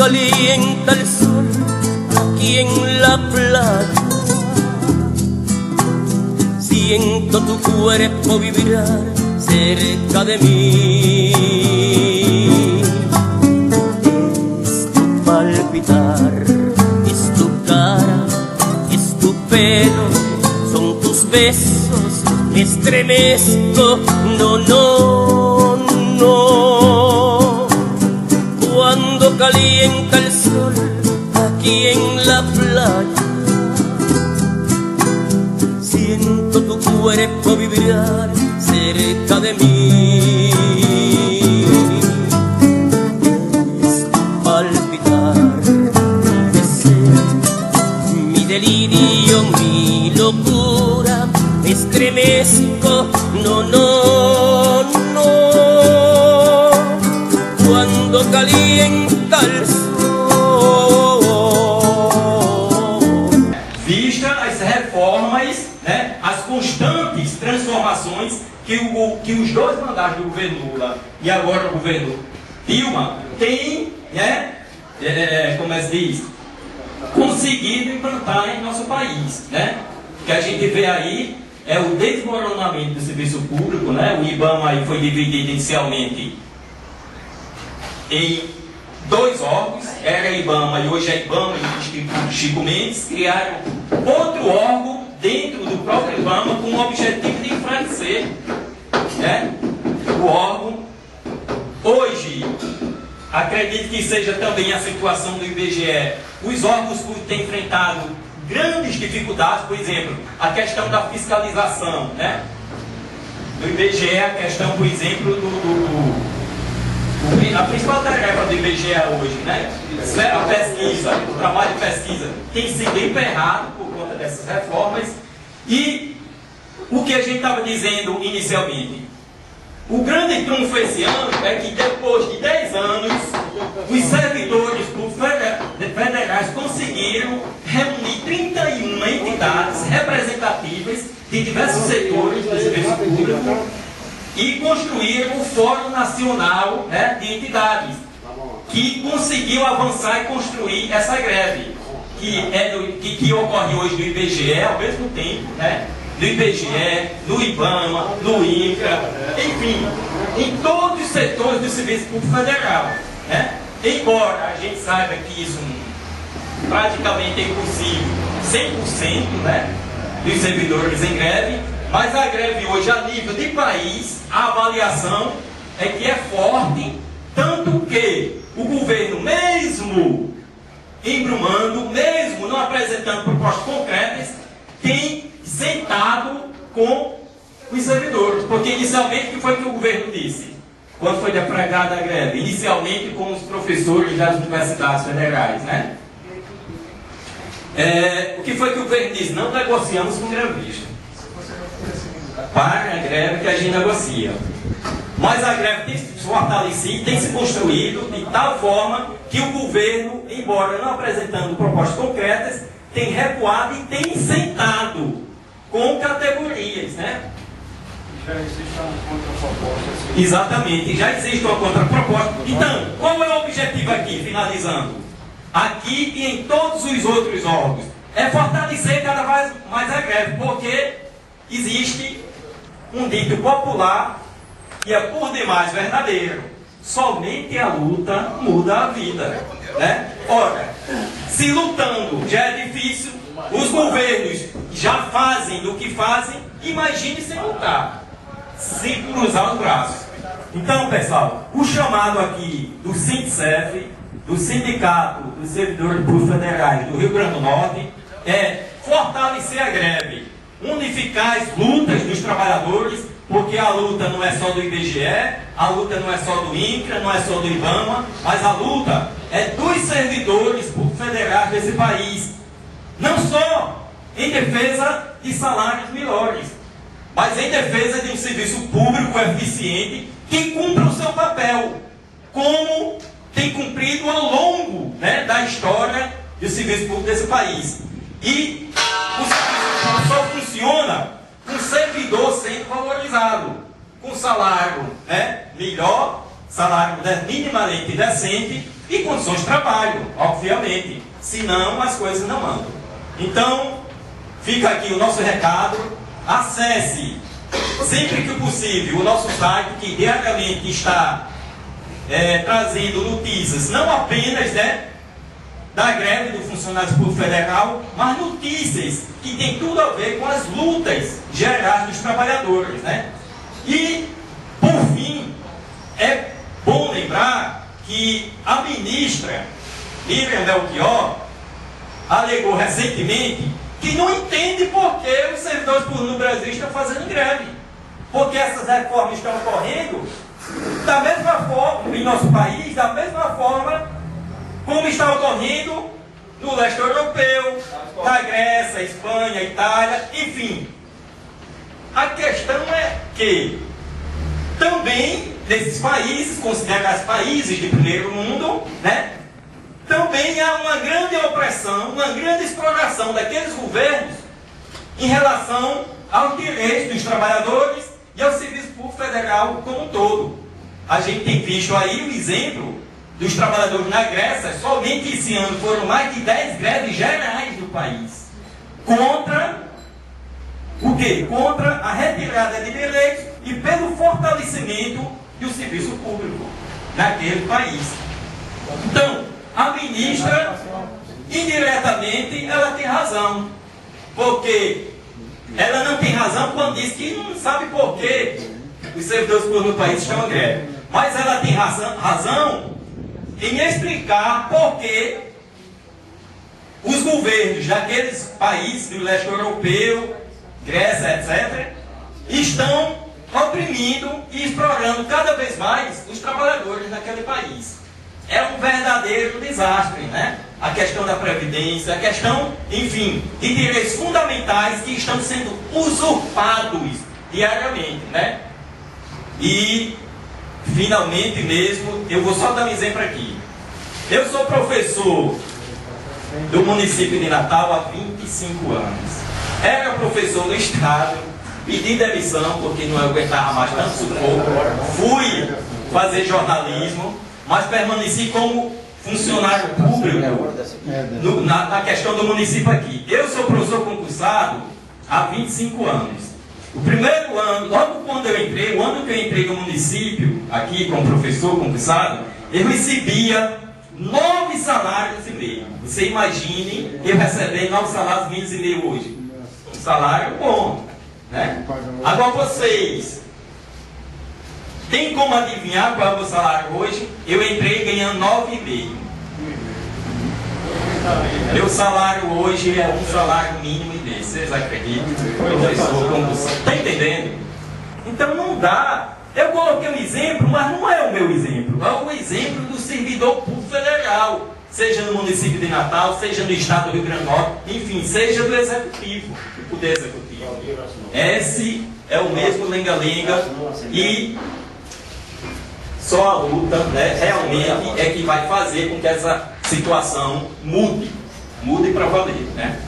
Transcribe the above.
calienta el sol aquí en la playa, siento tu cuerpo vibrar cerca de mí. Es tu palpitar, es tu cara, es tu pelo, son tus besos, me estremezco, no, no, no. Cuando calienta el sol aquí en la playa, siento tu cuerpo vibrar cerca de mí. Es tu palpitar, mi deseo, mi delirio, mi locura, me estremezco, no, no, no. Cuando calienta el sol. Vista as reformas, né, as constantes transformações que os dois mandatos do governo Lula e agora o governo Dilma têm, né, como é que se diz, conseguido implantar em nosso país, né? O que a gente vê aí é o desmoronamento do serviço público, né? O IBAMA aí foi dividido inicialmente em dois órgãos, era IBAMA e hoje é IBAMA e o Instituto Chico Mendes, criaram outro órgão dentro do próprio IBAMA com o objetivo de enfraquecer, né, o órgão. Hoje, acredito que seja também a situação do IBGE. Os órgãos têm enfrentado grandes dificuldades, por exemplo, a questão da fiscalização, né? Do IBGE, a questão, por exemplo, a principal tarefa do IBGE hoje, né? A pesquisa, o trabalho de pesquisa tem sido emperrado por conta dessas reformas. E o que a gente estava dizendo inicialmente, o grande trunfo esse ano é que depois de 10 anos, os servidores federais conseguiram reunir 31 entidades representativas de diversos setores do serviço público e construíram o Fórum Nacional, né, de Entidades, que conseguiu avançar e construir essa greve, que ocorre hoje no IBGE ao mesmo tempo, né? No IBGE, no IBAMA, no INCRA, enfim, em todos os setores do Serviço Público Federal, né? Embora a gente saiba que isso praticamente é impossível, 100%, né, dos servidores em greve, mas a greve hoje, a nível de país, a avaliação é que é forte, tanto que o governo, mesmo embrumando, mesmo não apresentando propostas concretas, tem sentado com os servidores. Porque inicialmente, o que foi que o governo disse? Quando foi deflagrada a greve? Inicialmente com os professores das universidades federais, né? O que foi que o governo disse? Não negociamos com grevista. Para a greve que a gente negocia. Mas a greve tem se fortalecido, tem se construído de tal forma que o governo, embora não apresentando propostas concretas, tem recuado e tem sentado com categorias, né? Já existe uma contraproposta. Assim. Exatamente, já existe uma contraproposta. Então, qual é o objetivo aqui, finalizando? Aqui e em todos os outros órgãos, é fortalecer cada vez mais a greve, porque existe um dito popular que é por demais verdadeiro: somente a luta muda a vida, né? Ora, se lutando já é difícil, os governos já fazem do que fazem, imagine sem lutar, sem cruzar os braços. Então, pessoal, o chamado aqui do SINDSEF, do Sindicato dos Servidores Públicos Federais do Rio Grande do Norte, é fortalecer a greve, unificar as lutas dos trabalhadores, porque a luta não é só do IBGE, a luta não é só do INCRA, não é só do IBAMA, mas a luta é dos servidores públicos federais desse país. Não só em defesa de salários melhores, mas em defesa de um serviço público eficiente que cumpra o seu papel, como tem cumprido ao longo, né, da história do serviço público desse país. E o serviço público só funciona com o servidor sendo valorizado, com salário, né, melhor, salário minimamente decente e condições de trabalho, obviamente. Senão as coisas não andam. Então, fica aqui o nosso recado. Acesse, sempre que possível, o nosso site, que diariamente está trazendo notícias, não apenas da greve do funcionário público federal, mas notícias que tem tudo a ver com as lutas gerais dos trabalhadores, né? E, por fim, é bom lembrar que a ministra Miriam Belchior alegou recentemente que não entende por que os servidores públicos no Brasil estão fazendo greve. Porque essas reformas estão ocorrendo da mesma forma, em nosso país, da mesma forma como está ocorrendo no leste europeu, na Grécia, Espanha, Itália, enfim. A questão é que também nesses países, considerados países de primeiro mundo, né, também há uma grande opressão, uma grande exploração daqueles governos em relação aos direitos dos trabalhadores e ao serviço público federal como um todo. A gente tem visto aí o exemplo dos trabalhadores na Grécia. Somente esse ano foram mais de 10 greves gerais no país. Contra o quê? Contra a retirada de direitos e pelo fortalecimento do serviço público naquele país. Então, a ministra, indiretamente, ela tem razão. Porque ela não tem razão quando diz que não sabe por que os servidores públicos do país estão em greve. Mas ela tem razão em explicar por que os governos daqueles países do leste europeu, Grécia, etc., estão oprimindo e explorando cada vez mais os trabalhadores daquele país. É um verdadeiro desastre, né? A questão da previdência, a questão, enfim, de direitos fundamentais que estão sendo usurpados diariamente, né? E, finalmente mesmo, eu vou só dar um exemplo aqui. Eu sou professor do município de Natal há 25 anos. Era professor no estado, pedi demissão porque não aguentava mais tanto sufoco. Fui fazer jornalismo, mas permaneci como funcionário público na questão do município aqui. Eu sou professor concursado há 25 anos. O primeiro ano, logo quando eu entrei, o ano que eu entrei no município, aqui como professor concursado, eu recebia 9 salários e meio. Você imagine eu receber 9 salários mínimos e meio hoje. Um salário bom, né? Agora vocês tem como adivinhar qual é o meu salário hoje? Eu entrei ganhando 9,5. Meu salário hoje é um salário mínimo e meio. Vocês acreditam? Professor, como você está entendendo? Então não dá. Eu coloquei um exemplo, mas não é o meu exemplo. É o exemplo do servidor público federal. Seja no município de Natal, seja no estado do Rio Grande do Norte, enfim, seja do executivo, do poder executivo. Esse é o mesmo lenga-lenga e só a luta, né, realmente é que vai fazer com que essa situação mude para valer, né?